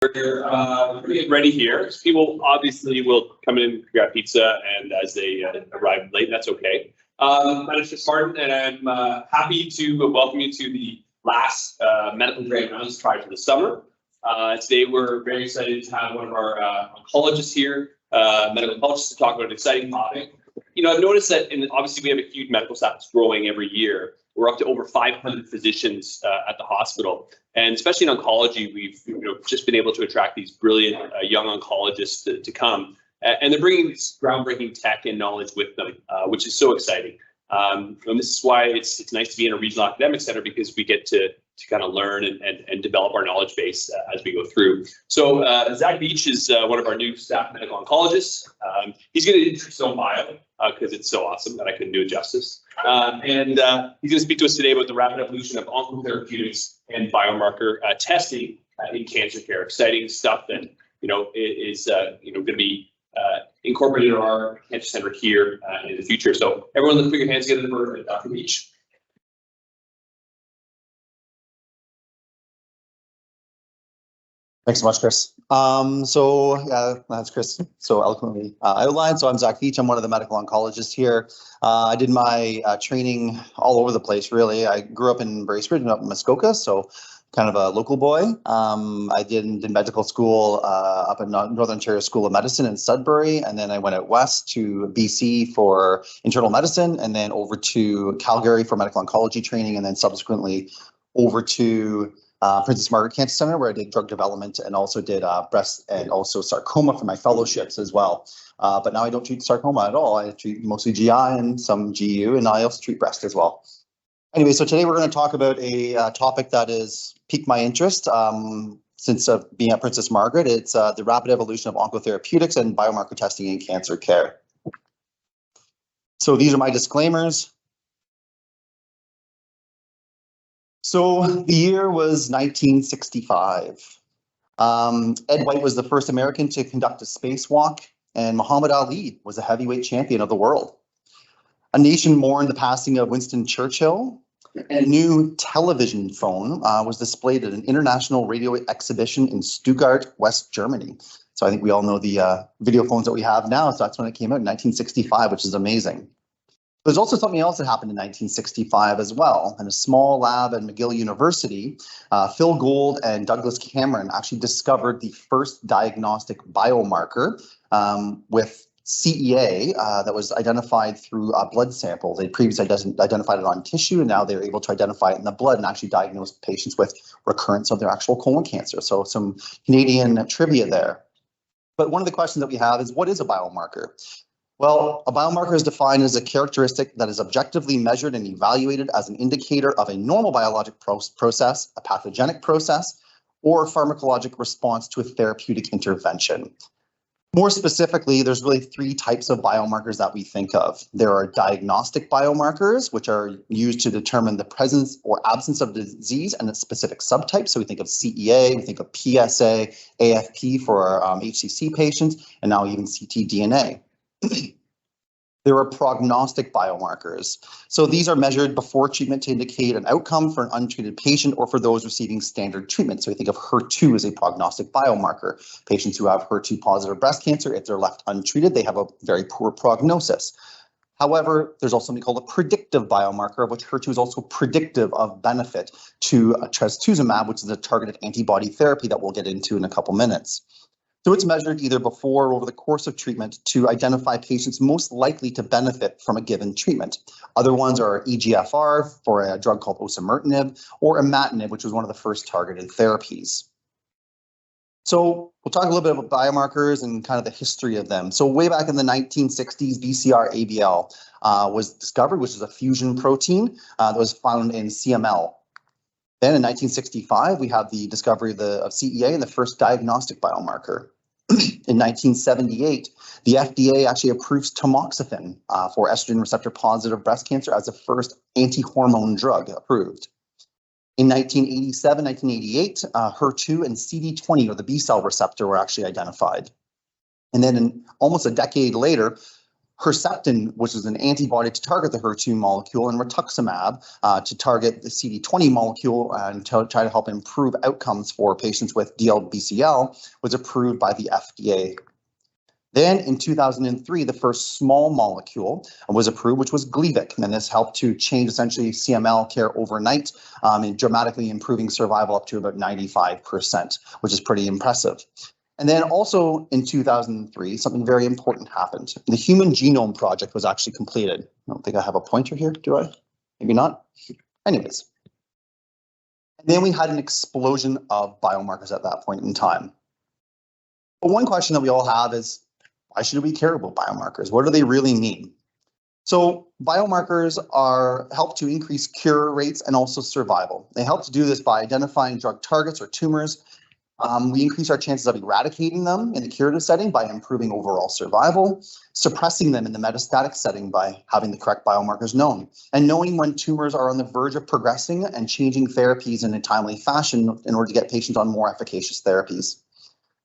We're getting ready here. People obviously will come in and grab pizza, and as they arrive late, that's okay. My name is Martin, and I'm happy to welcome you to the last medical grand rounds prior to the summer. Today, we're very excited to have one of our oncologists here, medical oncologists, to talk about an exciting topic. You know, I've noticed that, obviously, we have a huge medical staff that's growing every year. We're up to over 500 physicians at the hospital. And especially in oncology, we've just been able to attract these brilliant young oncologists to come. And they're bringing this groundbreaking tech and knowledge with them, which is so exciting. And this is why it's nice to be in a regional academic center, because we get to kind of learn and develop our knowledge base as we go through. So Zach Veitch is one of our new staff medical oncologists. He's going to introduce his own bio because it's so awesome that I couldn't do it justice. And he's going to speak to us today about the rapid evolution of oncotherapeutics and biomarker testing in cancer care. Exciting stuff that is going to be incorporated in our cancer center here in the future. So everyone, let's put your hands together for Dr. Veitch. Thanks so much, Chris. So that's Chris so eloquently outlined. So I'm Zach Veitch. I'm one of the medical oncologists here. I did my training all over the place, really. I grew up in Bracebridge and up in Muskoka, so kind of a local boy. I did medical school up at Northern Ontario School of Medicine in Sudbury, and then I went out west to BC for internal medicine, and then over to Calgary for medical oncology training, and then subsequently over to Princess Margaret Cancer Center, where I did drug development and also did breast and also sarcoma for my fellowships as well. But now I don't treat sarcoma at all. I treat mostly GI and some GU, and I also treat breast as well. Anyway, so today we're going to talk about a topic that has piqued my interest since being at Princess Margaret. It's the rapid evolution of oncotherapeutics and biomarker testing in cancer care. So these are my disclaimers. So the year was 1965. Ed White was the first American to conduct a spacewalk, and Muhammad Ali was a heavyweight champion of the world. A nation mourned the passing of Winston Churchill. A new television phone was displayed at an international radio exhibition in Stuttgart, West Germany. So I think we all know the video phones that we have now. So that's when it came out in 1965, which is amazing. There's also something else that happened in 1965 as well. In a small lab at McGill University, Phil Gould and Douglas Cameron actually discovered the first diagnostic biomarker with CEA that was identified through a blood sample. They previously identified it on tissue, and now they're able to identify it in the blood and actually diagnose patients with recurrence of their actual colon cancer. So some Canadian trivia there. But one of the questions that we have is, what is a biomarker? Well, a biomarker is defined as a characteristic that is objectively measured and evaluated as an indicator of a normal biologic process, a pathogenic process, or pharmacologic response to a therapeutic intervention. More specifically, there's really three types of biomarkers that we think of. There are diagnostic biomarkers, which are used to determine the presence or absence of disease and its specific subtypes. So we think of CEA, we think of PSA, AFP for our HCC patients, and now even ctDNA. There are prognostic biomarkers. So these are measured before treatment to indicate an outcome for an untreated patient or for those receiving standard treatment. So we think of HER2 as a prognostic biomarker. Patients who have HER2 positive breast cancer, if they're left untreated, they have a very poor prognosis. However, there's also something called a predictive biomarker, of which HER2 is also predictive of benefit to trastuzumab, which is a targeted antibody therapy that we'll get into in a couple minutes. So it's measured either before or over the course of treatment to identify patients most likely to benefit from a given treatment. Other ones are EGFR for a drug called osimertinib, or imatinib, which was one of the first targeted therapies. So we'll talk a little bit about biomarkers and kind of the history of them. So way back in the 1960s, BCR-ABL was discovered, which is a fusion protein that was found in CML. Then in 1965, we have the discovery of CEA and the first diagnostic biomarker. In 1978, the FDA actually approves tamoxifen for estrogen receptor positive breast cancer as the first anti-hormone drug approved. In 1987, 1988, HER2 and CD20, or the B cell receptor, were actually identified. And then almost a decade later, Herceptin, which is an antibody to target the HER2 molecule, and rituximab to target the CD20 molecule and to try to help improve outcomes for patients with DLBCL, was approved by the FDA. Then in 2003, the first small molecule was approved, which was Gleevec, and this helped to change essentially CML care overnight, and dramatically improving survival up to about 95%, which is pretty impressive. And then also in 2003, something very important happened. The Human Genome Project was actually completed. I don't think I have a pointer here, do I? Maybe not. Anyways. And then we had an explosion of biomarkers at that point in time. But one question that we all have is, why should we care about biomarkers? What do they really mean? So biomarkers help to increase cure rates and also survival. They help to do this by identifying drug targets or tumors. We increase our chances of eradicating them in the curative setting by improving overall survival, suppressing them in the metastatic setting by having the correct biomarkers known, and knowing when tumors are on the verge of progressing and changing therapies in a timely fashion in order to get patients on more efficacious therapies.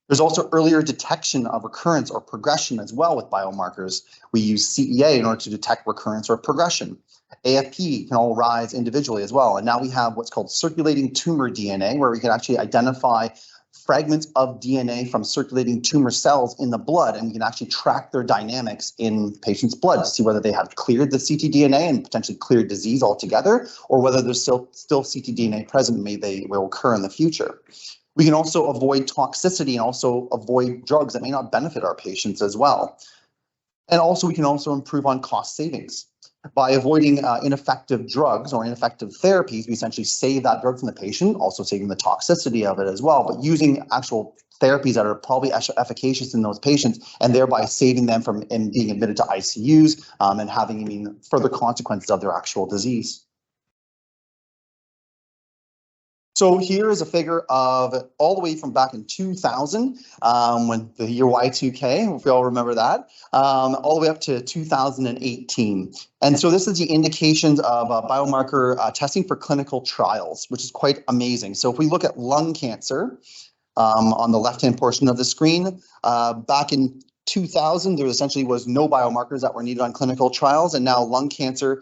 There's also earlier detection of recurrence or progression as well with biomarkers. We use CEA in order to detect recurrence or progression. AFP can all rise individually as well. And now we have what's called circulating tumor DNA, where we can actually identify fragments of DNA from circulating tumor cells in the blood, and we can actually track their dynamics in patients' blood to see whether they have cleared the ctDNA and potentially cleared disease altogether, or whether there's still ctDNA present, maybe they will occur in the future. We can also avoid toxicity and also avoid drugs that may not benefit our patients as well. And also we can also improve on cost savings. By avoiding ineffective drugs or ineffective therapies, we essentially save that drug from the patient, also saving the toxicity of it as well, but using actual therapies that are probably efficacious in those patients and thereby saving them from being admitted to ICUs and having further consequences of their actual disease. So here is a figure of all the way from back in 2000, when the year Y2K, if we all remember that, all the way up to 2018. And so this is the indications of biomarker testing for clinical trials, which is quite amazing. So if we look at lung cancer on the left-hand portion of the screen, back in 2000, there essentially was no biomarkers that were needed on clinical trials, and now lung cancer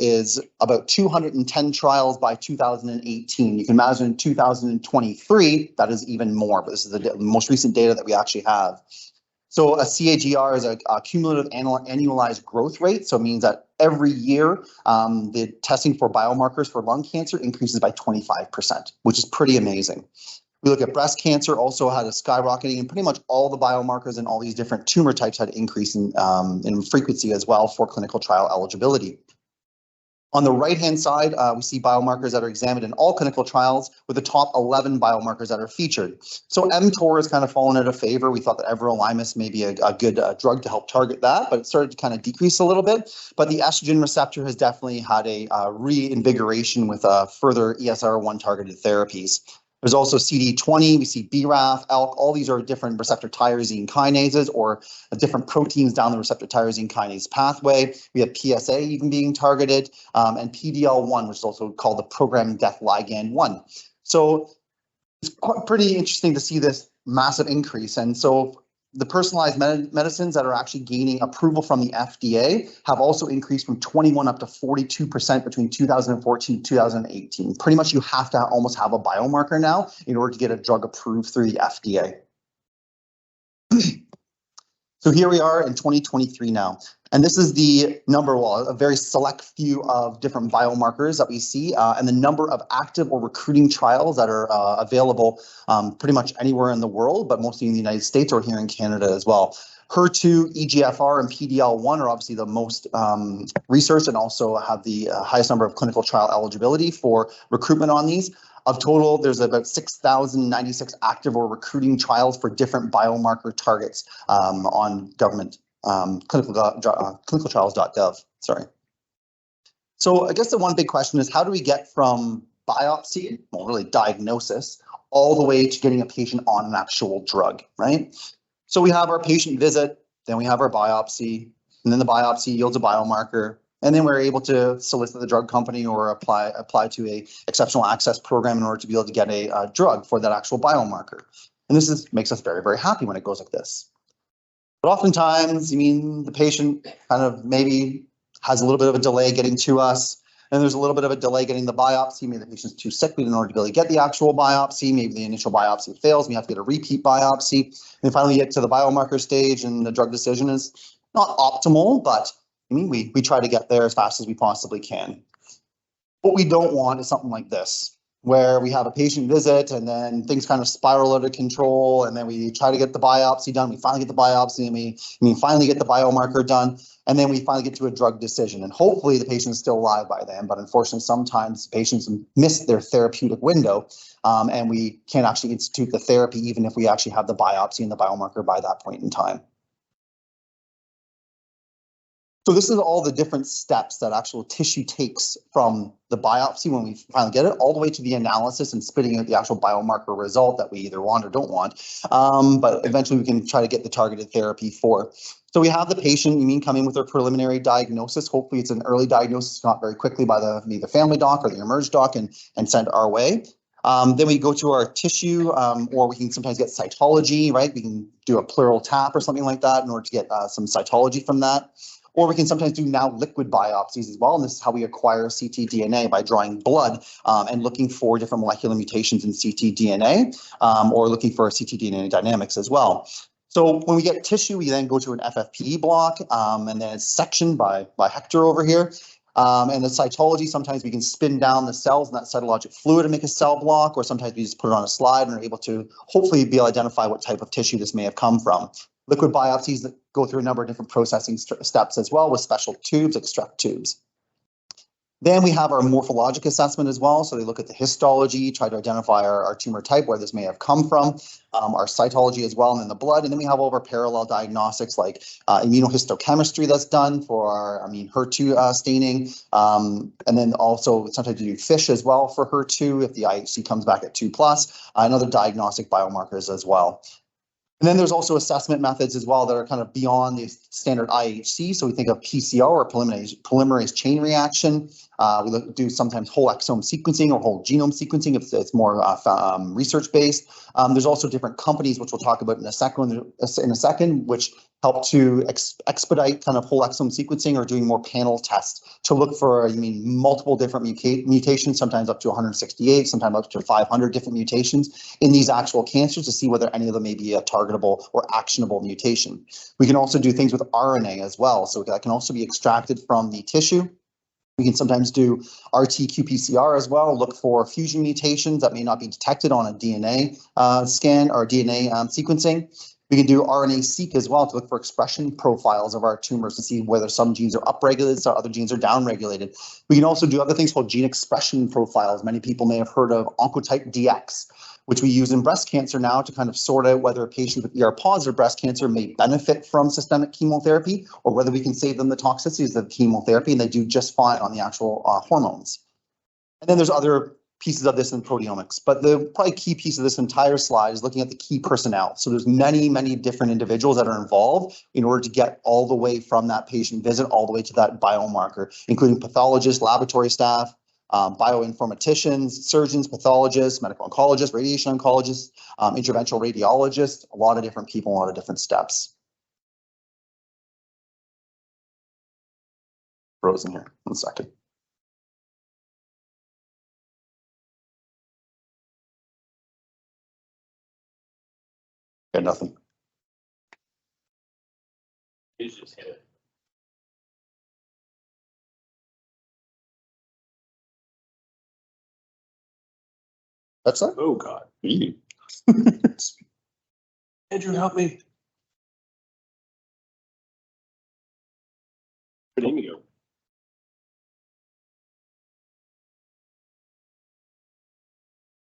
is about 210 trials by 2018. You can imagine in 2023, that is even more, but this is the most recent data that we actually have. So a CAGR is a cumulative annualized growth rate, so it means that every year the testing for biomarkers for lung cancer increases by 25%, which is pretty amazing. We look at breast cancer, also had a skyrocketing, and pretty much all the biomarkers and all these different tumor types had increase in frequency as well for clinical trial eligibility. On the right-hand side, we see biomarkers that are examined in all clinical trials with the top 11 biomarkers that are featured. So mTOR has kind of fallen out of favor. We thought that everolimus may be a good drug to help target that, but it started to kind of decrease a little bit. But the estrogen receptor has definitely had a reinvigoration with further ESR1 targeted therapies. There's also CD20, we see BRAF, ALK, all these are different receptor tyrosine kinases or different proteins down the receptor tyrosine kinase pathway. We have PSA even being targeted, and PDL1, which is also called the programmed death ligand 1. So it's pretty interesting to see this massive increase. And so the personalized medicines that are actually gaining approval from the FDA have also increased from 21 up to 42% between 2014 and 2018. Pretty much you have to almost have a biomarker now in order to get a drug approved through the FDA. So here we are in 2023 now, and this is the number, well, a very select few of different biomarkers that we see, and the number of active or recruiting trials that are available pretty much anywhere in the world, but mostly in the United States or here in Canada as well. HER2, EGFR, and PDL1 are obviously the most researched and also have the highest number of clinical trial eligibility for recruitment on these. Of total, there's about 6,096 active or recruiting trials for different biomarker targets on government clinicaltrials.gov. Sorry. So I guess the one big question is, how do we get from biopsy, well, really diagnosis, all the way to getting a patient on an actual drug, right? So we have our patient visit, then we have our biopsy, and then the biopsy yields a biomarker. And then we're able to solicit the drug company or apply to a exceptional access program in order to be able to get a drug for that actual biomarker. And this makes us very, very happy when it goes like this. But oftentimes, the patient kind of maybe has a little bit of a delay getting to us, and there's a little bit of a delay getting the biopsy. Maybe the patient's too sick in order to be able to get the actual biopsy. Maybe the initial biopsy fails, we have to get a repeat biopsy. And then finally get to the biomarker stage, and the drug decision is not optimal, but we try to get there as fast as we possibly can. What we don't want is something like this, where we have a patient visit and then things kind of spiral out of control, and then we try to get the biopsy done. We finally get the biopsy, and we finally get the biomarker done, and then we finally get to a drug decision. And hopefully the patient is still alive by then, but unfortunately sometimes patients miss their therapeutic window, and we can't actually institute the therapy even if we actually have the biopsy and the biomarker by that point in time. So this is all the different steps that actual tissue takes from the biopsy when we finally get it, all the way to the analysis and spitting out the actual biomarker result that we either want or don't want. But eventually we can try to get the targeted therapy for. So we have the patient, come in with their preliminary diagnosis. Hopefully it's an early diagnosis, not very quickly by the family doc or the emerge doc, and sent our way. Then we go to our tissue, or we can sometimes get cytology, right? We can do a pleural tap or something like that in order to get some cytology from that. Or we can sometimes do now liquid biopsies as well. And this is how we acquire ctDNA, by drawing blood and looking for different molecular mutations in ctDNA, or looking for ctDNA dynamics as well. So when we get tissue, we then go to an FFPE block, and then it's sectioned by Hector over here. And the cytology, sometimes we can spin down the cells in that cytologic fluid and make a cell block, or sometimes we just put it on a slide and are able to hopefully be able to identify what type of tissue this may have come from. Liquid biopsies that go through a number of different processing steps as well, with special tubes, extract tubes. Then we have our morphologic assessment as well. So they look at the histology, try to identify our tumor type, where this may have come from, our cytology as well, and then the blood. And then we have all of our parallel diagnostics, like immunohistochemistry that's done for our HER2 staining. And then also sometimes you do FISH as well for HER2 if the IHC comes back at 2+, and other diagnostic biomarkers as well. And then there's also assessment methods as well that are kind of beyond the standard IHC. So we think of PCR, or polymerase chain reaction. We do sometimes whole exome sequencing or whole genome sequencing if it's more research based. There's also different companies, which we'll talk about in a second, which help to expedite kind of whole exome sequencing, or doing more panel tests to look for multiple different mutations, sometimes up to 168, sometimes up to 500 different mutations in these actual cancers, to see whether any of them may be a targetable or actionable mutation. We can also do things with RNA as well, so that can also be extracted from the tissue. We can sometimes do RT-qPCR as well, look for fusion mutations that may not be detected on a DNA scan or DNA sequencing. We can do RNA-seq as well to look for expression profiles of our tumors to see whether some genes are upregulated, so other genes are downregulated. We can also do other things called gene expression profiles. Many people may have heard of Oncotype DX, which we use in breast cancer now to kind of sort out whether a patient with ER-positive breast cancer may benefit from systemic chemotherapy, or whether we can save them the toxicities of chemotherapy and they do just fine on the actual hormones. And then there's other pieces of this in proteomics, but the probably key piece of this entire slide is looking at the key personnel. So there's many different individuals that are involved in order to get all the way from that patient visit all the way to that biomarker, including pathologists, laboratory staff, bioinformaticians, surgeons, pathologists, medical oncologists, radiation oncologists, interventional radiologists, a lot of different people, a lot of different steps. Frozen here, 1 second. Got nothing. You just hit it. That's it? Oh God. Andrew, help me. Where'd Amy go?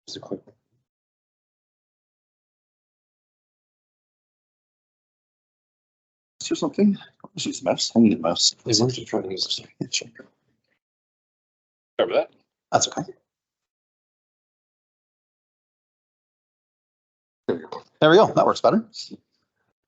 Just a quick one. Or something. Let's use the mouse. I need a mouse. As long as you're trying to use this. Yeah, sure. Sorry about that. That's okay. There we go. That works better.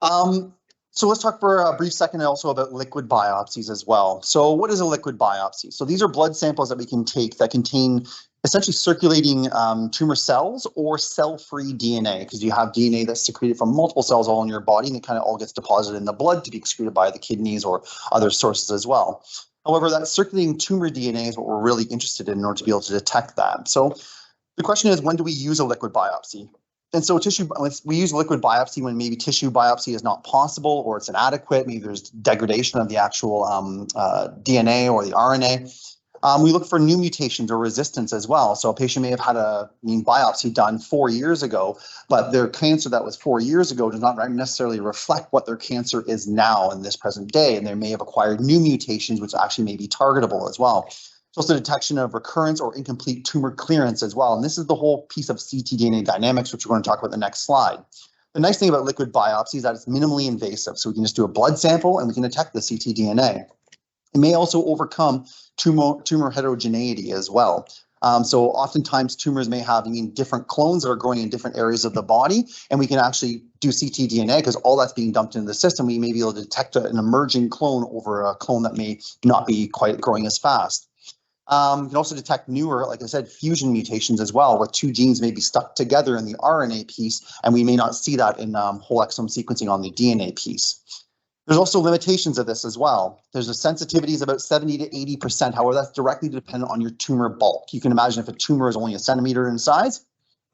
So let's talk for a brief second also about liquid biopsies as well. So what is a liquid biopsy? So these are blood samples that we can take that contain essentially circulating tumor cells or cell-free DNA, because you have DNA that's secreted from multiple cells all in your body, and it kind of all gets deposited in the blood to be excreted by the kidneys or other sources as well. However, that circulating tumor DNA is what we're really interested in order to be able to detect that. So the question is, when do we use a liquid biopsy? And so we use liquid biopsy when maybe tissue biopsy is not possible or it's inadequate, maybe there's degradation of the actual DNA or the RNA. We look for new mutations or resistance as well. So a patient may have had a biopsy done 4 years ago, but their cancer that was 4 years ago does not necessarily reflect what their cancer is now in this present day, and they may have acquired new mutations which actually may be targetable as well. It's also detection of recurrence or incomplete tumor clearance as well. And this is the whole piece of ctDNA dynamics, which we're going to talk about in the next slide. The nice thing about liquid biopsy is that it's minimally invasive. So we can just do a blood sample and we can detect the ctDNA. It may also overcome tumor heterogeneity as well. So oftentimes tumors may have different clones that are growing in different areas of the body, and we can actually do ctDNA because all that's being dumped into the system. We may be able to detect an emerging clone over a clone that may not be quite growing as fast. You can also detect newer, like I said, fusion mutations as well, where two genes may be stuck together in the RNA piece, and we may not see that in whole exome sequencing on the DNA piece. There's also limitations of this as well. There's a sensitivity is about 70 to 80%. However, that's directly dependent on your tumor bulk. You can imagine if a tumor is only a centimeter in size,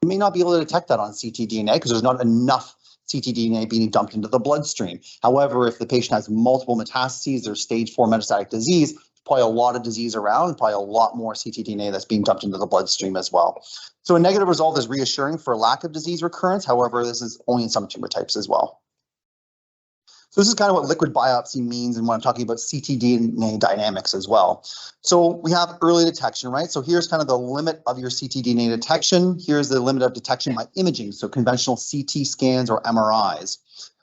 you may not be able to detect that on ctDNA because there's not enough ctDNA being dumped into the bloodstream. However, if the patient has multiple metastases, there's stage 4 metastatic disease, probably a lot of disease around, probably a lot more ctDNA that's being dumped into the bloodstream as well. So a negative result is reassuring for lack of disease recurrence. However, this is only in some tumor types as well. So this is kind of what liquid biopsy means and when I'm talking about ctDNA dynamics as well. So we have early detection, right? So here's kind of the limit of your ctDNA detection. Here's the limit of detection by imaging, so conventional CT scans or MRIs.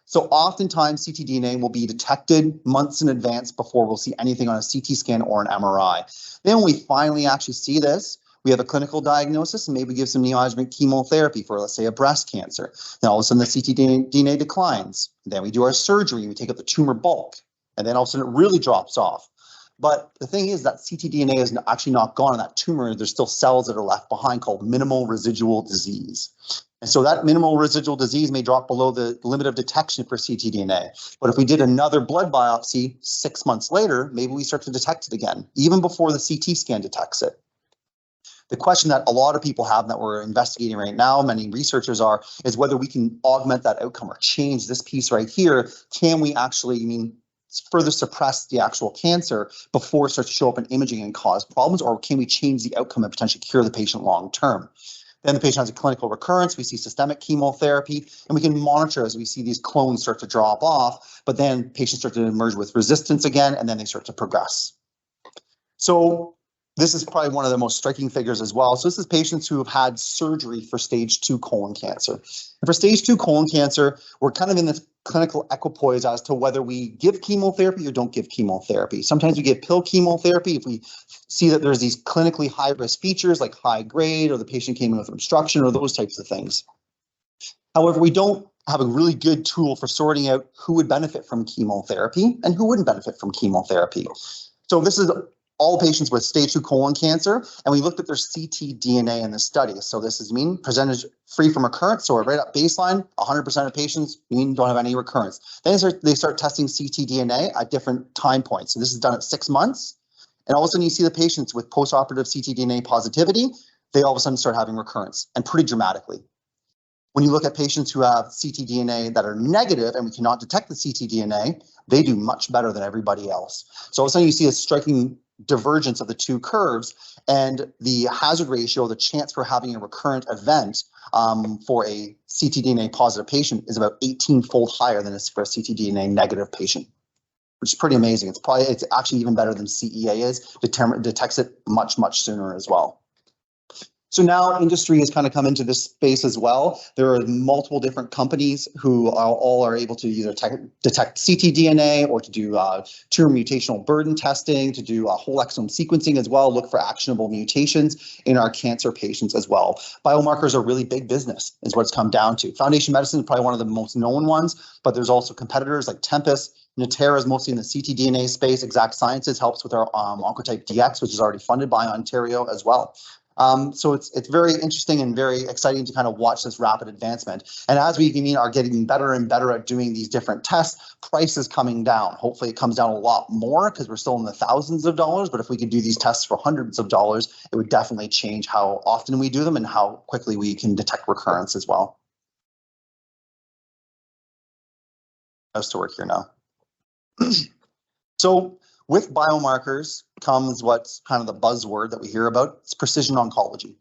So oftentimes ctDNA will be detected months in advance before we'll see anything on a CT scan or an MRI. Then when we finally actually see this, we have a clinical diagnosis and maybe give some neoadjuvant chemotherapy for, let's say, a breast cancer. Then all of a sudden the ctDNA declines. Then we do our surgery, we take up the tumor bulk, and then all of a sudden it really drops off. But the thing is that ctDNA is actually not gone in that tumor. There's still cells that are left behind called minimal residual disease. And so that minimal residual disease may drop below the limit of detection for ctDNA. But if we did another blood biopsy 6 months later, maybe we start to detect it again, even before the CT scan detects it. The question that a lot of people have that we're investigating right now, many researchers are, is whether we can augment that outcome or change this piece right here. Can we actually further suppress the actual cancer before it starts to show up in imaging and cause problems, or can we change the outcome and potentially cure the patient long term? Then the patient has a clinical recurrence, we see systemic chemotherapy, and we can monitor as we see these clones start to drop off, but then patients start to emerge with resistance again, and then they start to progress. So this is probably one of the most striking figures as well. So this is patients who have had surgery for stage 2 colon cancer. And for stage 2 colon cancer, we're kind of in this clinical equipoise as to whether we give chemotherapy or don't give chemotherapy. Sometimes we give pill chemotherapy if we see that there's these clinically high-risk features like high grade or the patient came in with obstruction or those types of things. However, we don't have a really good tool for sorting out who would benefit from chemotherapy and who wouldn't benefit from chemotherapy. So this is all patients with stage 2 colon cancer, and we looked at their ctDNA in the study. So this is percentage free from recurrence. So right at baseline, 100% of patients don't have any recurrence. Then they start testing ctDNA at different time points. So this is done at 6 months. And all of a sudden you see the patients with postoperative ctDNA positivity, they all of a sudden start having recurrence, and pretty dramatically. When you look at patients who have ctDNA that are negative and we cannot detect the ctDNA, they do much better than everybody else. So all of a sudden you see a striking divergence of the two curves, and the hazard ratio, the chance for having a recurrent event for a ctDNA positive patient is about 18-fold higher than for a ctDNA negative patient, which is pretty amazing. It's actually even better than CEA is, detects it much, much sooner as well. So now industry has kind of come into this space as well. There are multiple different companies who all are able to either detect ctDNA or to do tumor mutational burden testing, to do whole exome sequencing as well, look for actionable mutations in our cancer patients as well. Biomarkers are really big business is what it's come down to. Foundation Medicine is probably one of the most known ones, but there's also competitors like Tempus. Natera is mostly in the ctDNA space. Exact Sciences helps with our Oncotype DX, which is already funded by Ontario as well. So it's very interesting and very exciting to kind of watch this rapid advancement. And as we are getting better and better at doing these different tests, price is coming down. Hopefully it comes down a lot more because we're still in the thousands of dollars. But if we could do these tests for hundreds of dollars, it would definitely change how often we do them and how quickly we can detect recurrence as well. Has to work here now. So with biomarkers comes what's kind of the buzzword that we hear about. It's precision oncology.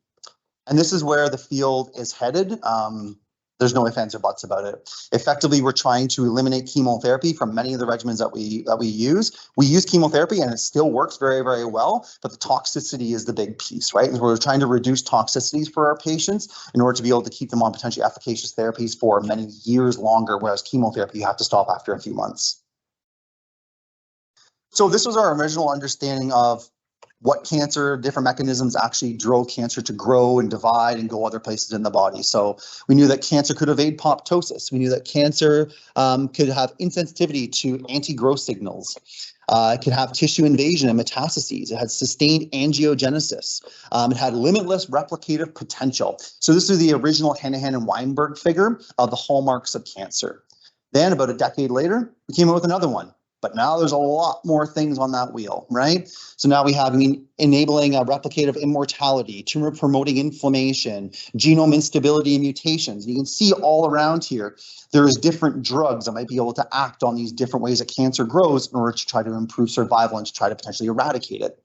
And this is where the field is headed. There's no ifs, ands, or buts about it. Effectively, we're trying to eliminate chemotherapy from many of the regimens that we use. We use chemotherapy and it still works very, very well, but the toxicity is the big piece, right? And we're trying to reduce toxicities for our patients in order to be able to keep them on potentially efficacious therapies for many years longer, whereas chemotherapy you have to stop after a few months. So this was our original understanding of what cancer, different mechanisms actually drove cancer to grow and divide and go other places in the body. So we knew that cancer could evade apoptosis. We knew that cancer could have insensitivity to anti-growth signals. It could have tissue invasion and metastases. It had sustained angiogenesis. It had limitless replicative potential. So this is the original Hanahan and Weinberg figure of the hallmarks of cancer. Then about a decade later, we came up with another one. But now there's a lot more things on that wheel, right? So now we have enabling a replicative immortality, tumor promoting inflammation, genome instability and mutations. You can see all around here, there's different drugs that might be able to act on these different ways that cancer grows in order to try to improve survival and to try to potentially eradicate it.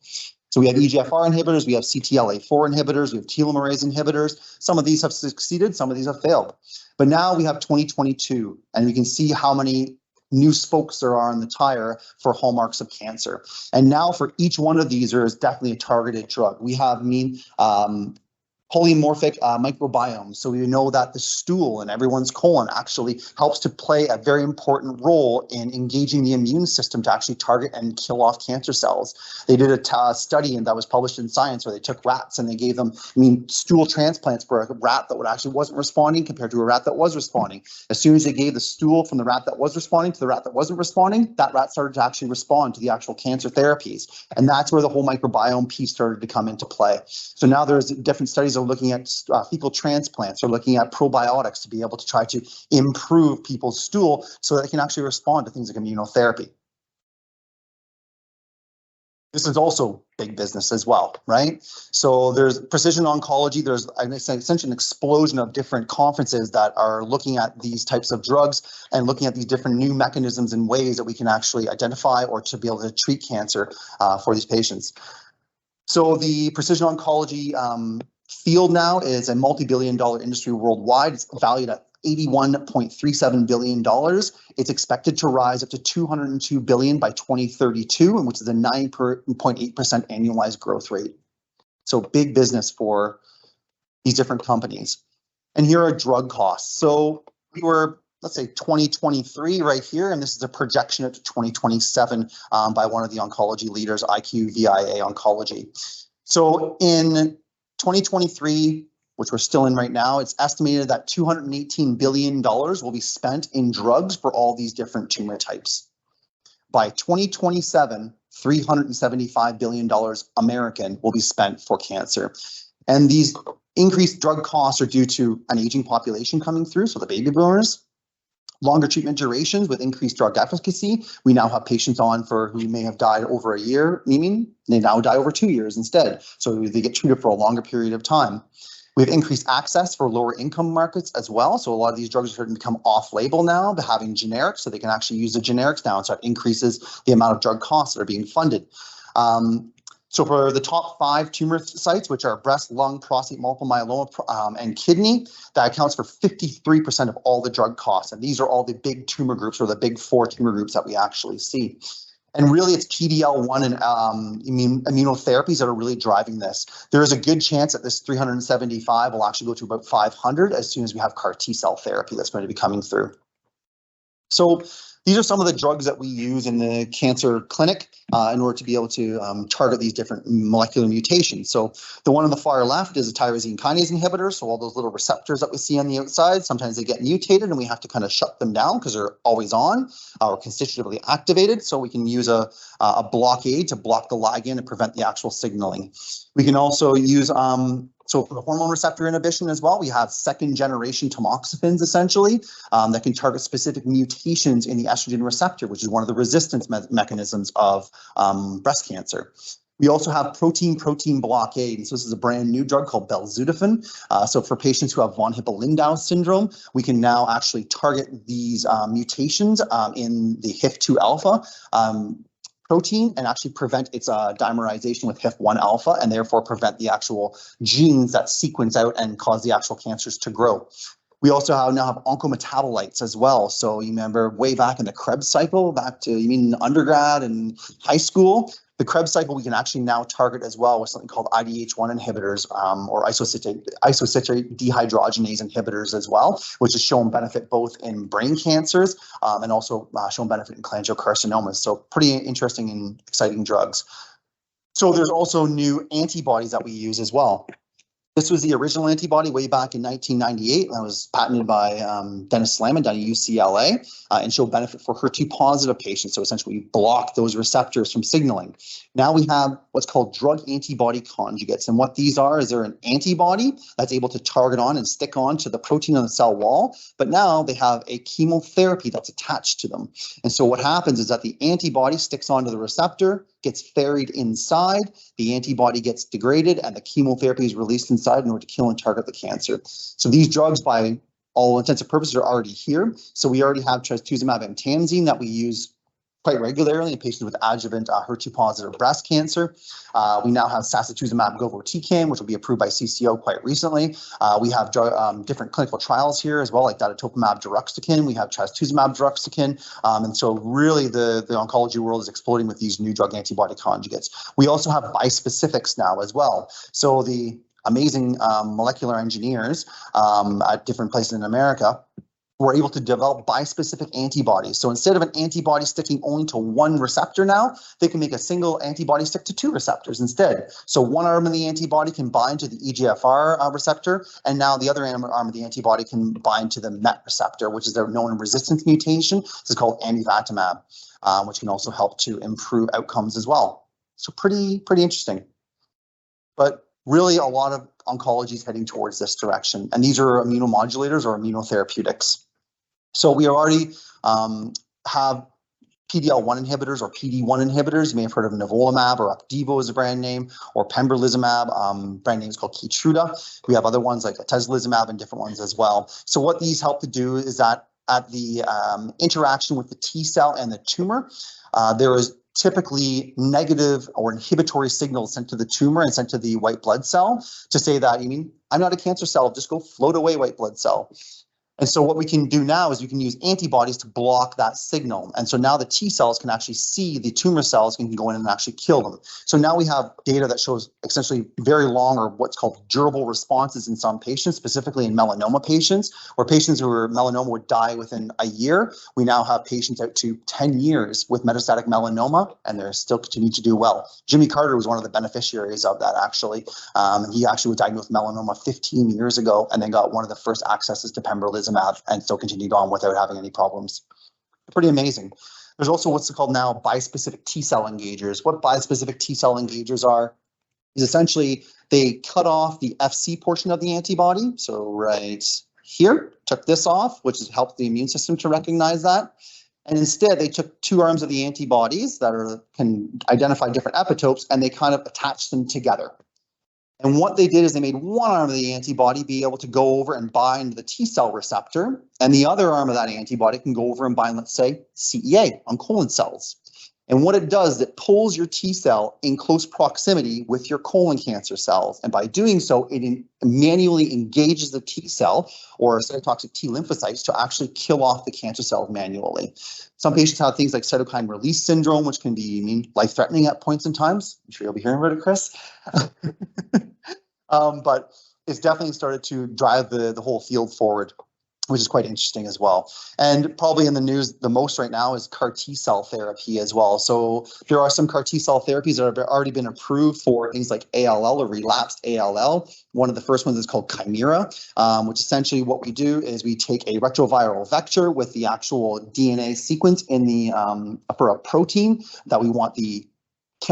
So we have EGFR inhibitors, we have CTLA4 inhibitors, we have telomerase inhibitors. Some of these have succeeded, some of these have failed. But now we have 2022, and we can see how many new spokes there are on the tire for hallmarks of cancer. And now for each one of these, there is definitely a targeted drug. We have polymorphic microbiome. So we know that the stool in everyone's colon actually helps to play a very important role in engaging the immune system to actually target and kill off cancer cells. They did a study that was published in Science where they took rats and they gave them stool transplants for a rat that actually wasn't responding compared to a rat that was responding. As soon as they gave the stool from the rat that was responding to the rat that wasn't responding, that rat started to actually respond to the actual cancer therapies. And that's where the whole microbiome piece started to come into play. So now there's different studies are looking at fecal transplants or looking at probiotics to be able to try to improve people's stool so that they can actually respond to things like immunotherapy. This is also big business as well, right? So there's precision oncology. There's essentially an explosion of different conferences that are looking at these types of drugs and looking at these different new mechanisms and ways that we can actually identify or to be able to treat cancer for these patients. So the precision oncology field now is a multi-billion-dollar industry worldwide. It's valued at $81.37 billion. It's expected to rise up to $202 billion by 2032, which is a 9.8% annualized growth rate. So big business for these different companies. And here are drug costs. So we were, let's say 2023 right here, and this is a projection up to 2027 by one of the oncology leaders, IQVIA Oncology. So in 2023, which we're still in right now, it's estimated that $218 billion will be spent in drugs for all these different tumor types. By 2027, $375 billion American will be spent for cancer. And these increased drug costs are due to an aging population coming through, so the baby boomers, longer treatment durations with increased drug efficacy. We now have patients on who may have died over a year, meaning they now die over 2 years instead. So they get treated for a longer period of time. We have increased access for lower income markets as well. So a lot of these drugs are starting to become off-label now, but having generics, so they can actually use the generics now. And so it increases the amount of drug costs that are being funded. So for the top 5 tumor sites, which are breast, lung, prostate, multiple myeloma, and kidney, that accounts for 53% of all the drug costs. And these are all the big tumor groups, or the big 4 tumor groups that we actually see. And really, it's PD-L1 and immunotherapies that are really driving this. There is a good chance that this 375 will actually go to about 500 as soon as we have CAR T-cell therapy that's going to be coming through. So these are some of the drugs that we use in the cancer clinic in order to be able to target these different molecular mutations. So the one on the far left is a tyrosine kinase inhibitor. So all those little receptors that we see on the outside, sometimes they get mutated and we have to kind of shut them down because they're always on or constitutively activated. So we can use a blockade to block the ligand and prevent the actual signaling. We can also use so for the hormone receptor inhibition as well, we have second generation tamoxifens essentially that can target specific mutations in the estrogen receptor, which is one of the resistance mechanisms of breast cancer. We also have protein-protein blockade. And so this is a brand new drug called belzutifan. So for patients who have von Hippel-Lindau syndrome, we can now actually target these mutations in the HIF2 alpha protein and actually prevent its dimerization with HIF1 alpha and therefore prevent the actual genes that sequence out and cause the actual cancers to grow. We also now have oncometabolites as well. So you remember way back in the Krebs cycle, back to undergrad and high school, the Krebs cycle we can actually now target as well with something called IDH1 inhibitors or isocitrate dehydrogenase inhibitors as well, which has shown benefit both in brain cancers and also shown benefit in cholangiocarcinomas. So pretty interesting and exciting drugs. So there's also new antibodies that we use as well. This was the original antibody way back in 1998. That was patented by Dennis Slamon down at UCLA and showed benefit for HER2 positive patients. So essentially we block those receptors from signaling. Now we have what's called drug antibody conjugates. And what these are is they're an antibody that's able to target on and stick on to the protein on the cell wall. But now they have a chemotherapy that's attached to them. And so what happens is that the antibody sticks onto the receptor, gets ferried inside, the antibody gets degraded, and the chemotherapy is released inside in order to kill and target the cancer. So these drugs, by all intents and purposes, are already here. So we already have trastuzumab emtansine that we use quite regularly in patients with adjuvant HER2 positive breast cancer. We now have sacituzumab govitecan, which will be approved by CCO quite recently. We have different clinical trials here as well, like datopotamab deruxtecan. We have trastuzumab deruxtecan. And so really the oncology world is exploding with these new drug antibody conjugates. We also have bispecifics now as well. So the amazing molecular engineers at different places in America were able to develop bispecific antibodies. So instead of an antibody sticking only to one receptor now, they can make a single antibody stick to two receptors instead. So one arm of the antibody can bind to the EGFR receptor, and now the other arm of the antibody can bind to the MET receptor, which is their known resistance mutation. This is called amivantamab, which can also help to improve outcomes as well. So pretty interesting. But really a lot of oncology is heading towards this direction. And these are immunomodulators or immunotherapeutics. So we already have PD-L1 inhibitors or PD-1 inhibitors. You may have heard of nivolumab or Opdivo as a brand name, or pembrolizumab, brand name is called Keytruda. We have other ones like atezolizumab and different ones as well. So what these help to do is that at the interaction with the T cell and the tumor, there is typically negative or inhibitory signals sent to the tumor and sent to the white blood cell to say that, you mean, I'm not a cancer cell, just go float away, white blood cell. And so what we can do now is we can use antibodies to block that signal. And so now the T cells can actually see the tumor cells and can go in and actually kill them. So now we have data that shows essentially very long or what's called durable responses in some patients, specifically in melanoma patients, where patients who were melanoma would die within a year. We now have patients out to 10 years with metastatic melanoma, and they're still continuing to do well. Jimmy Carter was one of the beneficiaries of that, actually. He actually was diagnosed with melanoma 15 years ago and then got one of the first accesses to pembrolizumab and still continued on without having any problems. Pretty amazing. There's also what's called now bispecific T cell engagers. What bispecific T cell engagers are is essentially they cut off the FC portion of the antibody. So right here, took this off, which has helped the immune system to recognize that. And instead, they took two arms of the antibodies that can identify different epitopes, and they kind of attached them together. And what they did is they made one arm of the antibody be able to go over and bind the T cell receptor, and the other arm of that antibody can go over and bind, let's say, CEA on colon cells. And what it does is it pulls your T cell in close proximity with your colon cancer cells. And by doing so, it manually engages the T cell or cytotoxic T lymphocytes to actually kill off the cancer cells manually. Some patients have things like cytokine release syndrome, which can be life-threatening at points in times. I'm sure you'll be hearing about it, Chris. But it's definitely started to drive the whole field forward. which is quite interesting as well. And probably in the news the most right now is CAR T-cell therapy as well. So there are some CAR T-cell therapies that have already been approved for things like ALL or relapsed ALL. One of the first ones is called Chimera, which essentially what we do is we take a retroviral vector with the actual DNA sequence in the for a protein that we want the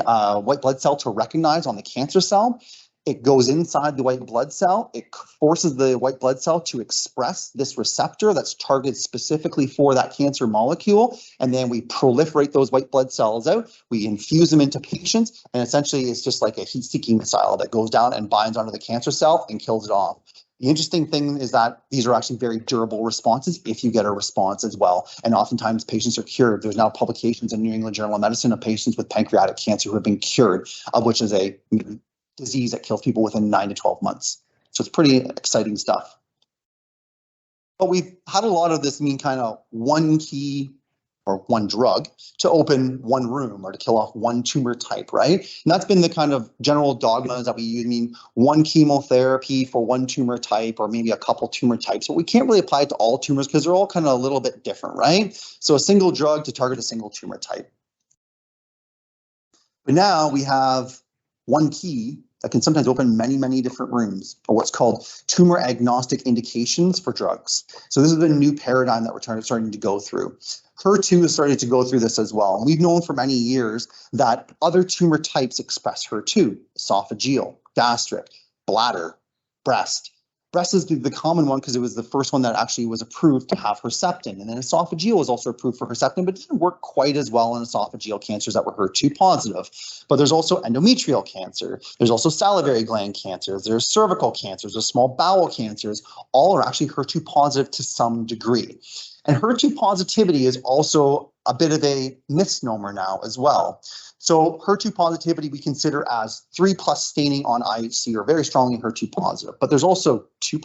white blood cell to recognize on the cancer cell. It goes inside the white blood cell. It forces the white blood cell to express this receptor that's targeted specifically for that cancer molecule. And then we proliferate those white blood cells out. We infuse them into patients. And essentially, it's just like a heat-seeking missile that goes down and binds onto the cancer cell and kills it off. The interesting thing is that these are actually very durable responses if you get a response as well. And oftentimes patients are cured. There's now publications in New England Journal of Medicine of patients with pancreatic cancer who have been cured, of which is a disease that kills people within 9 to 12 months. So it's pretty exciting stuff. But we've had a lot of this mean kind of one key or one drug to open one room or to kill off one tumor type, right? And that's been the kind of general dogmas that we use. I mean, one chemotherapy for one tumor type or maybe a couple tumor types, but we can't really apply it to all tumors because they're all kind of a little bit different, right? So a single drug to target a single tumor type. But now we have one key that can sometimes open many, many different rooms, or what's called tumor agnostic indications for drugs. So this is a new paradigm that we're starting to go through. HER2 is starting to go through this as well. And we've known for many years that other tumor types express HER2, esophageal, gastric, bladder, breast. Breast is the common one because it was the first one that actually was approved to have Herceptin. And then esophageal was also approved for Herceptin, but it didn't work quite as well in esophageal cancers that were HER2 positive. But there's also endometrial cancer. There's also salivary gland cancers. There's cervical cancers. There's small bowel cancers. All are actually HER2 positive to some degree. And HER2 positivity is also a bit of a misnomer now as well. So HER2 positivity we consider as 3+ staining on IHC or very strongly HER2 positive, but there's also 2+,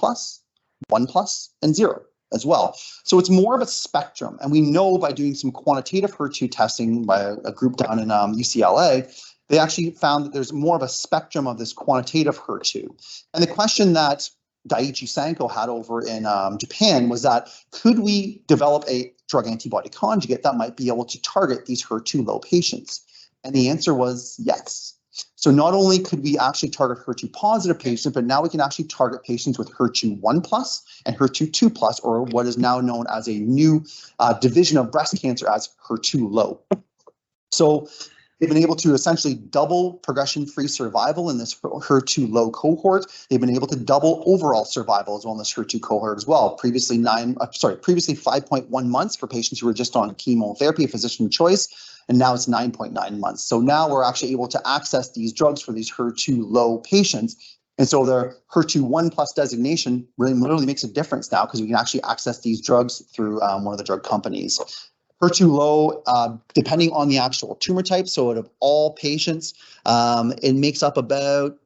1+, and 0 as well. So it's more of a spectrum. And we know by doing some quantitative HER2 testing by a group down in UCLA, they actually found that there's more of a spectrum of this quantitative HER2. And the question that Daiichi Sankyo had over in Japan was that could we develop a drug antibody conjugate that might be able to target these HER2 low patients? And the answer was yes. So not only could we actually target HER2 positive patients, but now we can actually target patients with HER2 1+ and HER2 2+, or what is now known as a new division of breast cancer as HER2 low. So they've been able to essentially double progression-free survival in this HER2 low cohort. They've been able to double overall survival as well in this HER2 cohort as well. Previously 5.1 months for patients who were just on chemotherapy, physician choice, and now it's 9.9 months. So now we're actually able to access these drugs for these HER2 low patients. And so their HER2 1+ designation really makes a difference now because we can actually access these drugs through one of the drug companies. HER2 low, depending on the actual tumor type, so out of all patients, it makes up about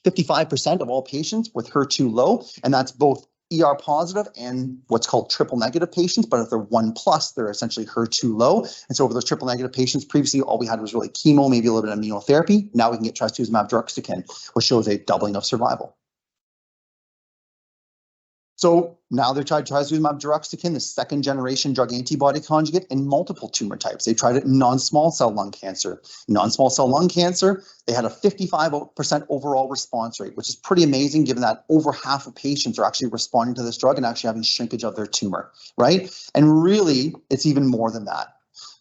55% of all patients with HER2 low, and that's both ER positive and what's called triple negative patients, but if they're 1+, they're essentially HER2 low. And so for those triple negative patients, previously all we had was really chemo, maybe a little bit of immunotherapy. Now we can get trastuzumab deruxtecan, which shows a doubling of survival. So now they're trying trastuzumab deruxtecan, the second generation drug antibody conjugate in multiple tumor types. They tried it in non-small cell lung cancer. Non-small cell lung cancer, they had a 55% overall response rate, which is pretty amazing given that over half of patients are actually responding to this drug and actually having shrinkage of their tumor, right? And really, it's even more than that.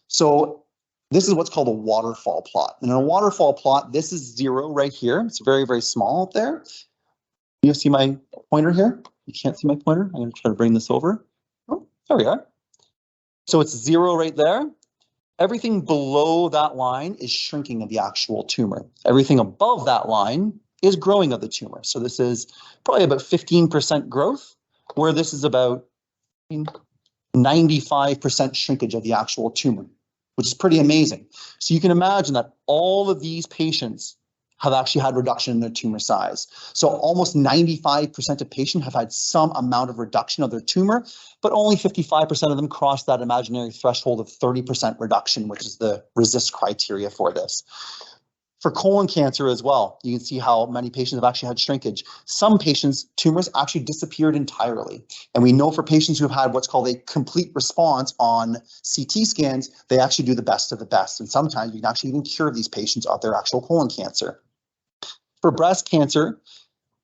So this is what's called a waterfall plot. And in a waterfall plot, this is 0 right here. It's very, very small up there. You see my pointer here? You can't see my pointer. I'm going to try to bring this over. Oh, there we are. So it's 0 right there. Everything below that line is shrinking of the actual tumor. Everything above that line is growing of the tumor. So this is probably about 15% growth, where this is about 95% shrinkage of the actual tumor, which is pretty amazing. So you can imagine that all of these patients have actually had reduction in their tumor size. So almost 95% of patients have had some amount of reduction of their tumor, but only 55% of them cross that imaginary threshold of 30% reduction, which is the RECIST criteria for this. For colon cancer as well, you can see how many patients have actually had shrinkage. Some patients' tumors actually disappeared entirely. And we know for patients who have had what's called a complete response on CT scans, they actually do the best of the best. And sometimes you can actually even cure these patients of their actual colon cancer. For breast cancer,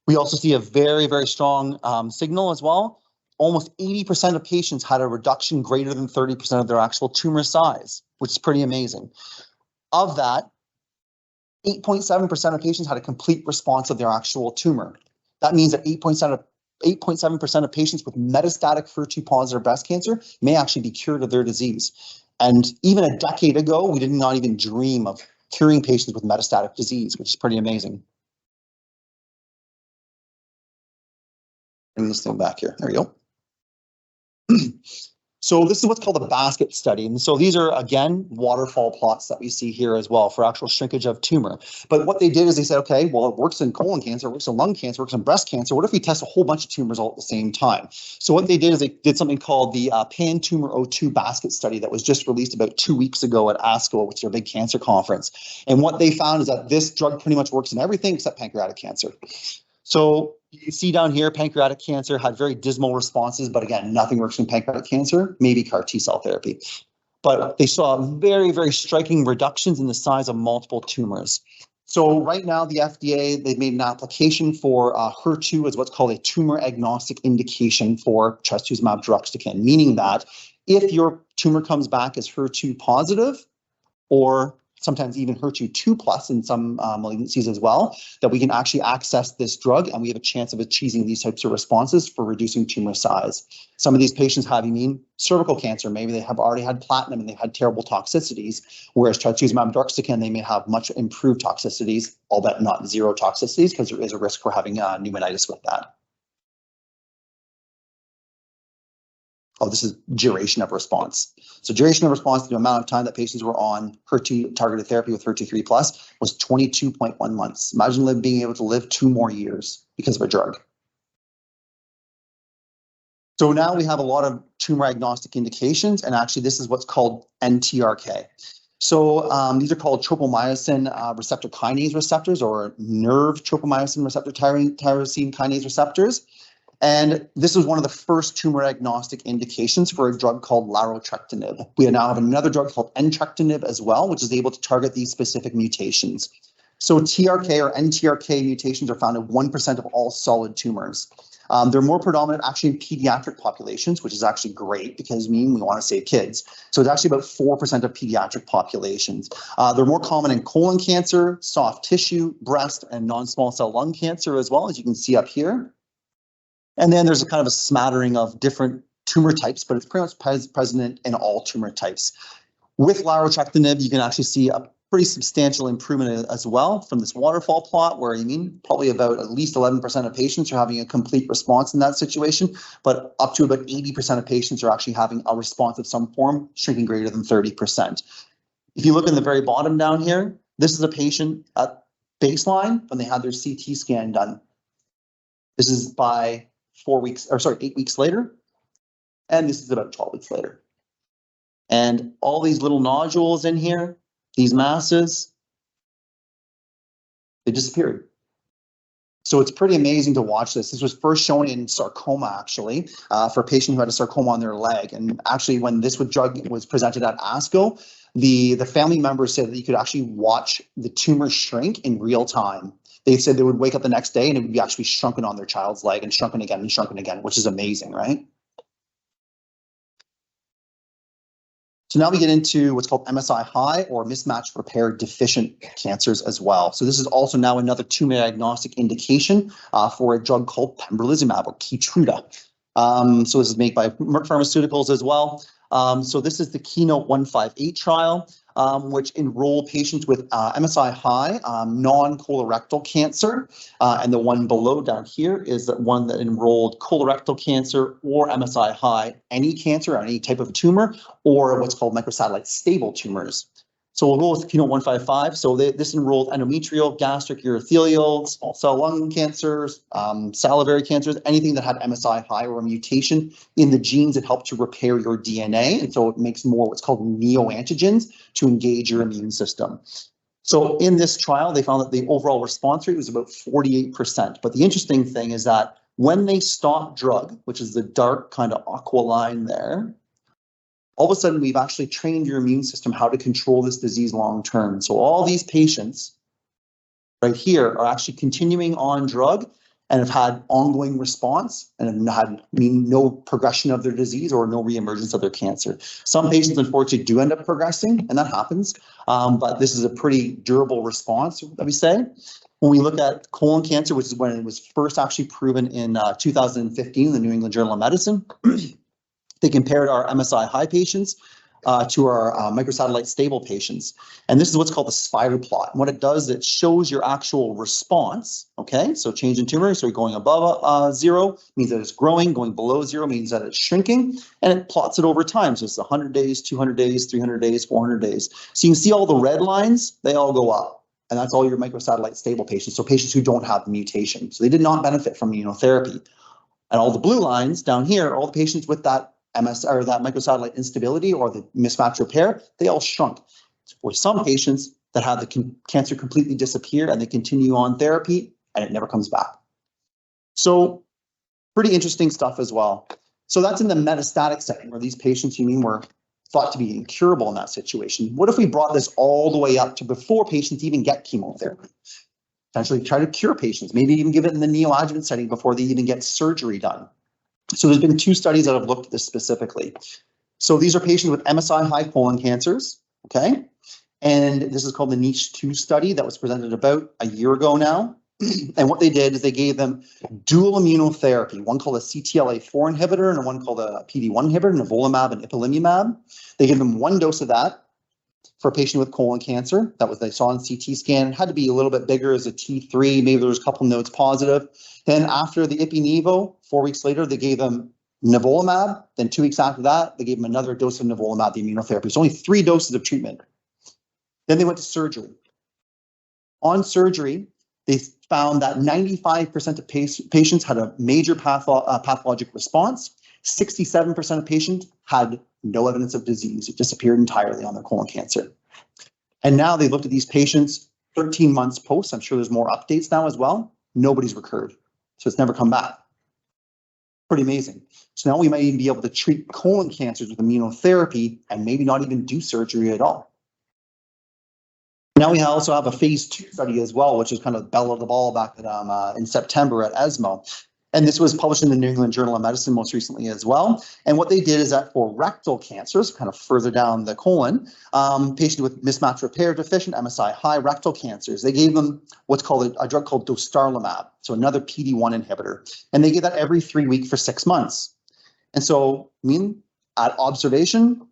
we also see a very, very strong signal as well. Almost 80% of patients had a reduction greater than 30% of their actual tumor size, which is pretty amazing. Of that, 8.7% of patients had a complete response of their actual tumor. That means that 8.7% of patients with metastatic HER2 positive breast cancer may actually be cured of their disease. And even a decade ago, we did not even dream of curing patients with metastatic disease, which is pretty amazing. Bring this thing back here. There we go. So this is what's called a basket study. And so these are, again, waterfall plots that we see here as well for actual shrinkage of tumor. But what they did is they said, okay, well, it works in colon cancer, it works in lung cancer, it works in breast cancer. What if we test a whole bunch of tumors all at the same time? So what they did is they did something called the Pan-Tumor O2 basket study that was just released about 2 weeks ago at ASCO, which is a big cancer conference. And what they found is that this drug pretty much works in everything except pancreatic cancer. So you see down here, pancreatic cancer had very dismal responses, but again, nothing works in pancreatic cancer, maybe CAR T-cell therapy. But they saw very, very striking reductions in the size of multiple tumors. So right now, the FDA, they've made an application for HER2 as what's called a tumor agnostic indication for trastuzumab deruxtecan, meaning that if your tumor comes back as HER2 positive, or sometimes even HER2 2+ in some malignancies as well, that we can actually access this drug and we have a chance of achieving these types of responses for reducing tumor size. Some of these patients have cervical cancer. Maybe they have already had platinum and they've had terrible toxicities, whereas trastuzumab deruxtecan, they may have much improved toxicities, albeit not zero toxicities, because there is a risk for having pneumonitis with that. Oh, this is duration of response. So duration of response, the amount of time that patients were on HER2 targeted therapy with HER2 3+ was 22.1 months. Imagine being able to live 2 more years because of a drug. So now we have a lot of tumor agnostic indications, and actually this is what's called NTRK. So these are called tropomyosin receptor kinase receptors, or nerve tropomyosin receptor tyrosine kinase receptors. And this was one of the first tumor agnostic indications for a drug called larotrectinib. We now have another drug called entrectinib as well, which is able to target these specific mutations. So TRK or NTRK mutations are found in 1% of all solid tumors. They're more predominant actually in pediatric populations, which is actually great because we want to save kids. So it's actually about 4% of pediatric populations. They're more common in colon cancer, soft tissue, breast, and non-small cell lung cancer as well, as you can see up here. And then there's a kind of a smattering of different tumor types, but it's pretty much present in all tumor types. With larotrectinib, you can actually see a pretty substantial improvement as well from this waterfall plot, where probably about at least 11% of patients are having a complete response in that situation, but up to about 80% of patients are actually having a response of some form, shrinking greater than 30%. If you look in the very bottom down here, this is a patient at baseline when they had their CT scan done. This is by 8 weeks later, and this is about 12 weeks later. And all these little nodules in here, these masses, they disappeared. So it's pretty amazing to watch this. This was first shown in sarcoma, actually, for a patient who had a sarcoma on their leg. And actually, when this drug was presented at ASCO, the family members said that you could actually watch the tumor shrink in real time. They said they would wake up the next day and it would be actually shrunken on their child's leg and shrunken again, which is amazing, right? So now we get into what's called MSI high or mismatch repair deficient cancers as well. So this is also now another tumor agnostic indication for a drug called pembrolizumab or Keytruda. So this is made by Merck Pharmaceuticals as well. So this is the Keynote 158 trial, which enrolled patients with MSI high, non-colorectal cancer. And the one below down here is the one that enrolled colorectal cancer or MSI high, any cancer, any type of tumor, or what's called microsatellite stable tumors. So we'll go with Keynote 155. So this enrolled endometrial, gastric, urothelial, small cell lung cancers, salivary cancers, anything that had MSI high or a mutation in the genes that help to repair your DNA. And so it makes more what's called neoantigens to engage your immune system. So in this trial, they found that the overall response rate was about 48%. But the interesting thing is that when they stopped drug, which is the dark kind of aqua line there, all of a sudden we've actually trained your immune system how to control this disease long term. So all these patients right here are actually continuing on drug and have had ongoing response and have had no progression of their disease or no reemergence of their cancer. Some patients, unfortunately, do end up progressing, and that happens. But this is a pretty durable response, let me say. When we look at colon cancer, which is when it was first actually proven in 2015 in the New England Journal of Medicine, they compared our MSI high patients to our microsatellite stable patients. And this is what's called the spider plot. And what it does, it shows your actual response, okay? So change in tumor, so going above 0 means that it's growing, going below 0 means that it's shrinking, and it plots it over time. So it's 100 days, 200 days, 300 days, 400 days. So you can see all the red lines, they all go up. And that's all your microsatellite stable patients, so patients who don't have the mutation. So they did not benefit from immunotherapy. And all the blue lines down here are all the patients with that MS or that microsatellite instability or the mismatch repair, they all shrunk. For some patients that have the cancer completely disappear and they continue on therapy and it never comes back. So pretty interesting stuff as well. So that's in the metastatic setting where these patients were thought to be incurable in that situation. What if we brought this all the way up to before patients even get chemotherapy? Potentially try to cure patients, maybe even give it in the neoadjuvant setting before they even get surgery done. So there's been 2 studies that have looked at this specifically. So these are patients with MSI high colon cancers, okay? And this is called the NICHE-2 study that was presented about a year ago now. And what they did is they gave them dual immunotherapy, one called a CTLA-4 inhibitor and one called a PD-1 inhibitor, nivolumab and ipilimumab. They gave them 1 dose of that for a patient with colon cancer. That was they saw on CT scan. It had to be a little bit bigger as a T3. Maybe there was a couple nodes positive. Then after the ipi-nivo, 4 weeks later, they gave them nivolumab. Then 2 weeks after that, they gave them another dose of nivolumab, the immunotherapy. So only 3 doses of treatment. Then they went to surgery. On surgery, they found that 95% of patients had a major pathologic response. 67% of patients had no evidence of disease. It disappeared entirely on their colon cancer. And now they looked at these patients 13 months post. I'm sure there's more updates now as well. Nobody's recurred. So it's never come back. Pretty amazing. So now we might even be able to treat colon cancers with immunotherapy and maybe not even do surgery at all. Now we also have a phase 2 study as well, which is kind of the bell of the ball back at, in September at ESMO. And this was published in the New England Journal of Medicine most recently as well. And what they did is that for rectal cancers, kind of further down the colon, patients with mismatch repair deficient, MSI high rectal cancers, they gave them what's called a drug called dostarlimab, so another PD-1 inhibitor. And they gave that every 3 weeks for 6 months. And so, at observation,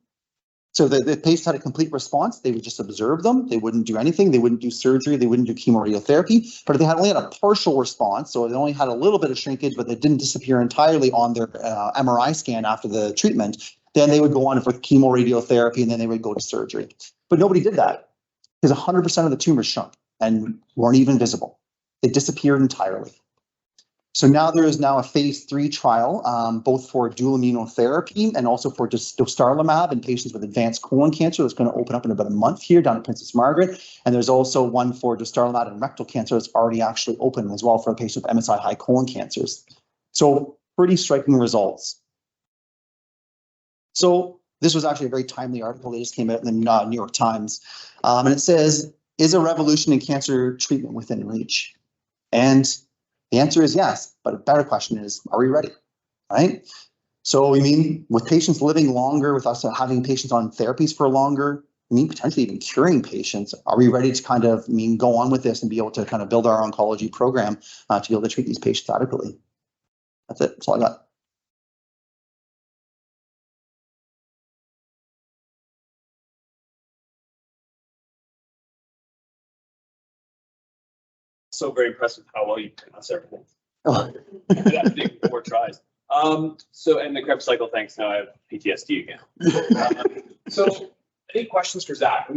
so the patients had a complete response. They would just observe them. They wouldn't do anything. They wouldn't do surgery. They wouldn't do chemoradiotherapy. But if they only had a partial response, so they only had a little bit of shrinkage, but they didn't disappear entirely on their MRI scan after the treatment, then they would go on for chemoradiotherapy and then they would go to surgery. But nobody did that because 100% of the tumors shrunk and weren't even visible. They disappeared entirely. So now there is now a phase 3 trial, both for dual immunotherapy and also for dostarlimab in patients with advanced colon cancer. That's going to open up in about a month here down at Princess Margaret. And there's also one for dostarlimab and rectal cancer that's already actually open as well for patients with MSI high colon cancers. So pretty striking results. So this was actually a very timely article that just came out in the New York Times. And it says, is a revolution in cancer treatment within reach? And the answer is yes, but a better question is, are we ready, right? So with patients living longer, with us having patients on therapies for longer, potentially even curing patients, are we ready to kind of go on with this and be able to kind of build our oncology program to be able to treat these patients adequately? That's it, that's all I got. So very impressive how well you pronounce everything. That big 4 tries. So, and the Krebs cycle, thanks. Now I have PTSD again. So, any questions for Zach?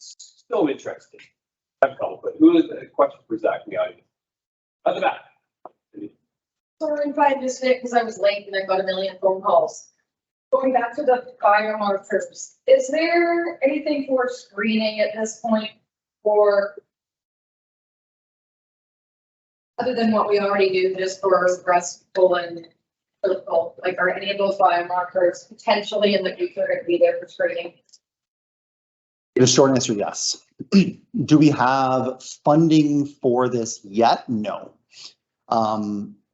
So interested. I have a couple, but who is the question for Zach in the audience? At the back. Sorry if I missed it because I was late and I got a million phone calls. Going back to the biomarkers, is there anything for screening at this point for, other than what we already do, just for breast, colon, cervical, like, are any of those biomarkers potentially in the future going to be there for screening? The short answer, yes. Do we have funding for this yet? No.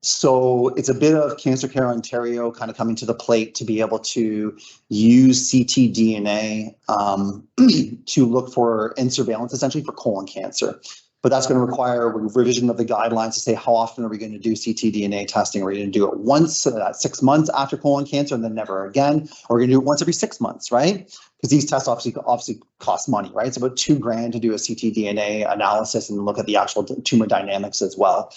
So it's a bit of Cancer Care Ontario kind of coming to the plate to be able to use ctDNA to look for in surveillance, essentially for colon cancer. But that's going to require a revision of the guidelines to say how often are we going to do ctDNA testing? Are we going to do it once 6 months after colon cancer and then never again? Or are we going to do it once every 6 months, right? Because these tests obviously cost money, right? It's about $2,000 to do a ctDNA analysis and look at the actual tumor dynamics as well.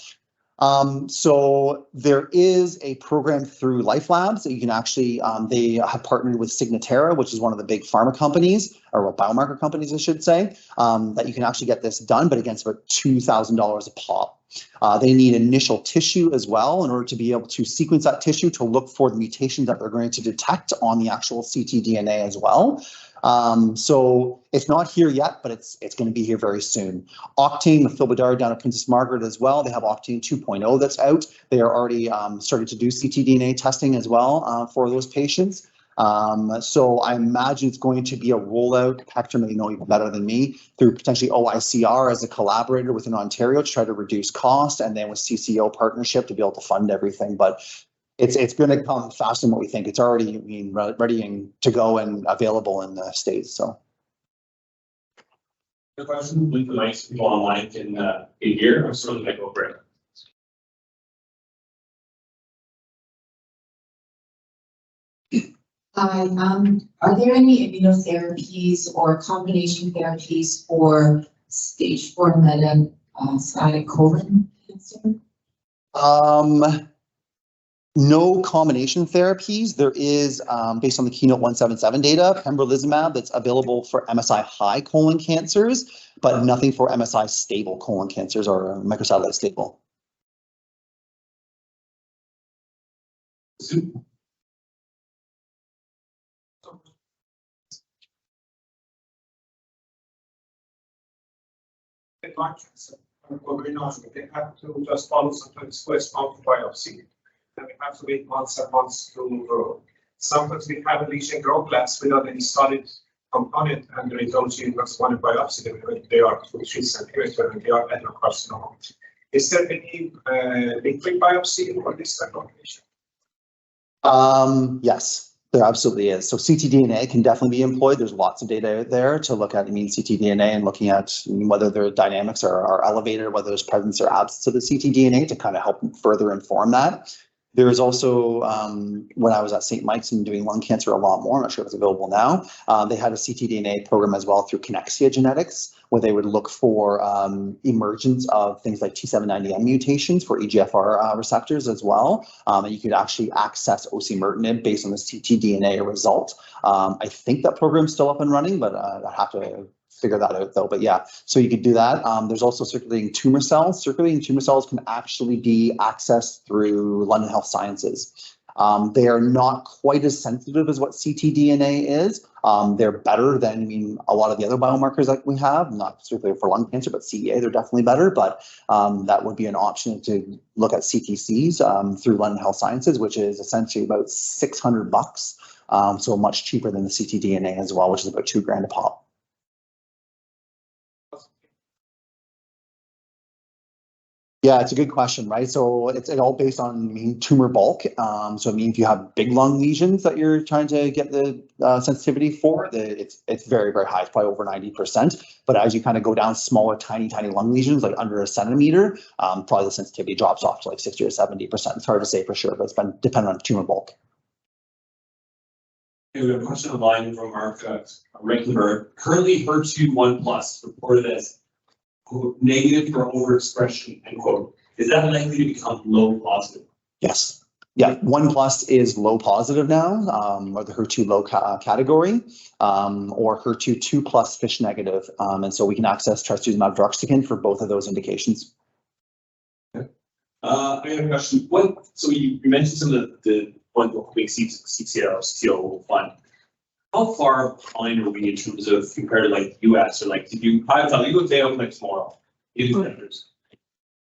So there is a program through Life Labs that you can actually, they have partnered with Signatera, which is one of the big pharma companies, or biomarker companies, I should say, that you can actually get this done, but again, it's about $2,000 a pop. They need initial tissue as well in order to be able to sequence that tissue to look for the mutations that they're going to detect on the actual ctDNA as well. So it's not here yet, but it's going to be here very soon. Octane with Phil Bedard down at Princess Margaret as well. They have Octane 2.0 that's out. They are already started to do ctDNA testing as well for those patients. So I imagine it's going to be a rollout. Hector may know even better than me, through potentially OICR as a collaborator within Ontario to try to reduce cost, and then with CCO partnership to be able to fund everything. But it's going to come faster than what we think. It's already ready to go and available in the States. So. The question with the mics people online can hear. I'm sort of like over it. Hi, are there any immunotherapies or combination therapies for stage 4 metastatic colon cancer? No combination therapies. There is, based on the Keynote 177 data, pembrolizumab that's available for MSI high colon cancers, but nothing for MSI stable colon cancers or microsatellite stable. They have to just follow sometimes first month biopsy. And we have to wait months and months to grow. Sometimes we have a lesion grow class without any solid component, and the results in just one biopsy, they are 2-3 centimeters and they are adenocarcinoma. Is there any liquid biopsy for this type of patient? Yes, there absolutely is. So ctDNA can definitely be employed. There's lots of data out there to look at ctDNA and looking at whether their dynamics are elevated or whether there's presence or absence of the ctDNA to kind of help further inform that. There is also, when I was at St. Mike's and doing lung cancer a lot more, I'm not sure if it's available now, they had a ctDNA program as well through Connexia Genetics, where they would look for emergence of things like T790M mutations for EGFR receptors as well. And you could actually access osimertinib based on the ctDNA result. I think that program's still up and running, but I have to figure that out though. But yeah, so you could do that. There's also circulating tumor cells. Circulating tumor cells can actually be accessed through London Health Sciences. They are not quite as sensitive as what ctDNA is. They're better than, a lot of the other biomarkers that we have, not specifically for lung cancer, but CEA, they're definitely better. But that would be an option to look at CTCs through London Health Sciences, which is essentially about $600. So much cheaper than the ctDNA as well, which is about $2,000 a pop. Yeah, it's a good question, right? So it's all based on tumor bulk. So if you have big lung lesions that you're trying to get the sensitivity for, it's very, very high. It's probably over 90%. But as you kind of go down smaller, tiny lung lesions, like under a centimeter, probably the sensitivity drops off to like 60 or 70%. It's hard to say for sure, but it's been dependent on tumor bulk. We have a question online from Mark Reichenberg. Currently, HER2 1+ reported as quote, negative for overexpression, end quote. Is that likely to become low positive? Yes. Yeah, 1+ is low positive now, or the HER2 low category, or HER2 2+ FISH negative. And so we can access trastuzumab deruxtecan for both of those indications. Okay. I got a question. So you mentioned some of the one big CCO fund. how far behind are we in terms of compared to like US or like, if you, I tell you, they open like tomorrow, in centers.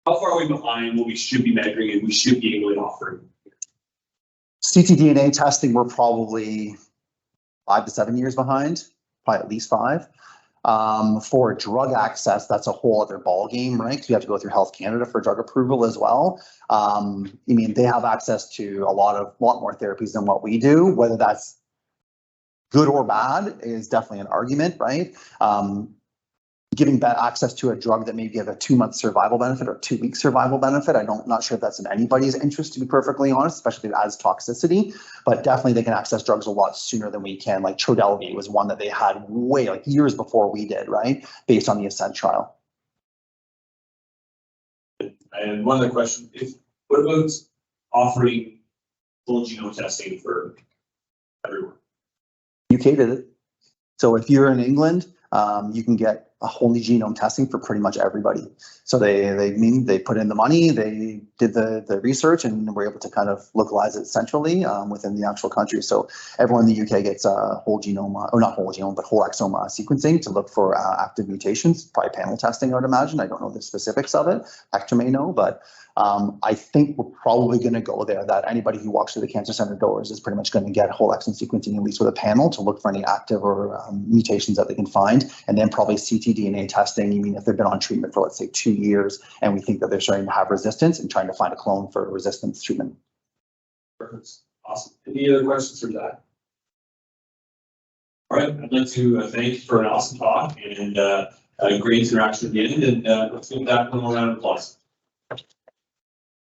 How far are we behind what we should be measuring and we should be able to offer? ctDNA testing, we're probably 5 to 7 years behind, probably at least 5. For drug access, that's a whole other ballgame, right? Because you have to go through Health Canada for drug approval as well. I mean, they have access to a lot more therapies than what we do. Whether that's good or bad is definitely an argument, right? Giving access to a drug that may give a 2-month survival benefit or 2-week survival benefit, not sure if that's in anybody's interest, to be perfectly honest, especially if it adds toxicity, but definitely they can access drugs a lot sooner than we can. Like Trodelvy was one that they had way, like years before we did, right? Based on the ASCENT trial. And one other question, what about offering full genome testing for everyone? UK did it. So if you're in England, you can get a whole genome testing for pretty much everybody. So they put in the money, they did the research, and were able to kind of localize it centrally within the actual country. So everyone in the UK gets a whole genome, or not whole genome, but whole exome sequencing to look for active mutations. Probably panel testing, I would imagine. I don't know the specifics of it. Hector may know, but I think we're probably going to go there, that anybody who walks through the cancer center doors is pretty much going to get whole exome sequencing, at least with a panel, to look for any active or mutations that they can find. And then probably ctDNA testing. I mean, if they've been on treatment for, let's say, 2 years, and we think that they're starting to have resistance, and trying to find a clone for resistance treatment. Perfect. Awesome. Any other questions for Zach? All right, I'd like to thank you for an awesome talk and a great interaction at the end. And let's give that one more round of applause.